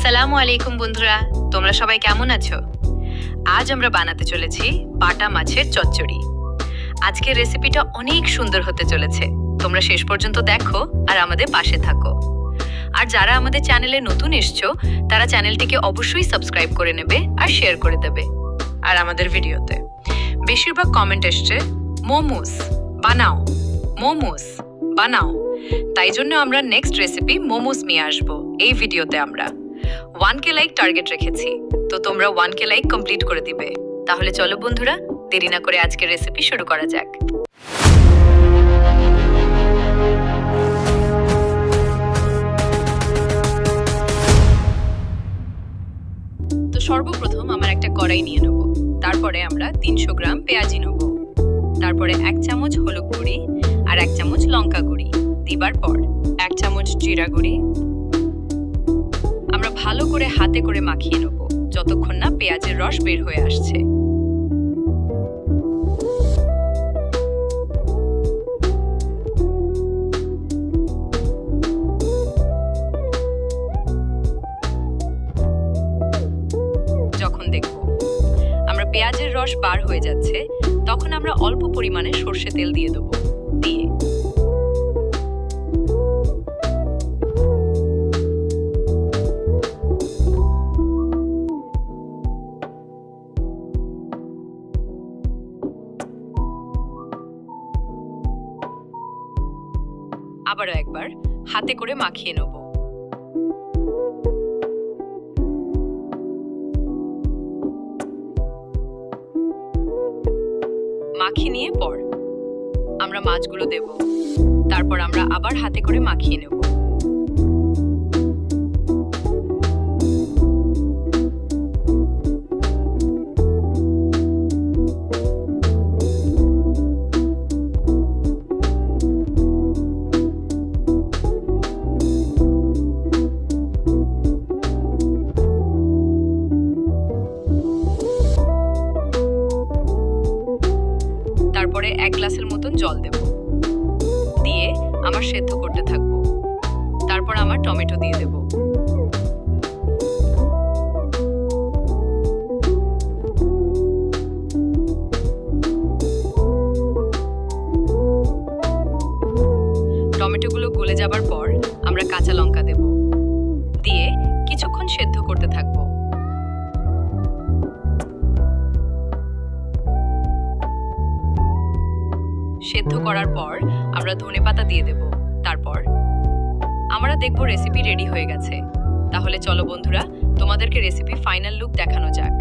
আসসালামু আলাইকুম বন্ধুরা, তোমরা সবাই কেমন আছো? আজ আমরা বানাতে চলেছি বাটা মাছের চচ্চড়ি। আজকের রেসিপিটা অনেক সুন্দর হতে চলেছে। তোমরা শেষ পর্যন্ত দেখো আর আমাদের পাশে থাকো। আর যারা আমাদের চ্যানেলে নতুন এসছো তারা চ্যানেলটিকে অবশ্যই সাবস্ক্রাইব করে নেবে আর শেয়ার করে দেবে। আর আমাদের ভিডিওতে বেশিরভাগ কমেন্ট এসছে মোমোস বানাও, মোমোস বানাও। তাই জন্য আমরা নেক্সট রেসিপি মোমোস নিয়ে আসবো এই ভিডিওতে। আমরা 1K লাইক টার্গেট রেখেছি, তো তোমরা 1K লাইক কমপ্লিট করে দিবে। তাহলে চলো বন্ধুরা, দেরি না করে আজকের রেসিপি শুরু করা যাক। তো সর্বপ্রথম আমার একটা কড়াই নিয়ে নেব। তারপরে আমরা 300 গ্রাম পেঁয়াজি নেব। তারপরে 1 চামচ হলুদ গুঁড়ি আর 1 চামচ লঙ্কা গুঁড়ি দিবার পর 1 চামচ জিরা গুঁড়ি আমরা ভালো করে হাতে করে মাখিয়ে নেব যতক্ষণ না পেঁয়াজের রস বের হয়ে আসছে। যখন দেখব আমরা পেঁয়াজের রস বার হয়ে যাচ্ছে, তখন আমরা অল্প পরিমাণে সরষে তেল দিয়ে দেব। দিয়ে আবারও একবার হাতে করে মাখিয়ে নেব। মাখিয়ে নিয়ে পর আমরা মাছগুলো দেব। তারপর আমরা আবার হাতে করে মাখিয়ে নেব। তারপরে 1 গ্লাসের মতন জল দেব। দিয়ে আমার সেদ্ধ করতে থাকবো। তারপর আমার টমেটো দিয়ে দেব। টমেটোগুলো গলে যাবার পর আমরা কাঁচা লঙ্কা দেব। দিয়ে কিছুক্ষণ সেদ্ধ করতে থাকবো। সেদ্ধ করার পর আমরা ধনেপাতা দিয়ে দেব। তারপর আমরা দেখব রেসিপি রেডি হয়ে গেছে। তাহলে চলো বন্ধুরা, তোমাদেরকে রেসিপি ফাইনাল লুক দেখানো যাক।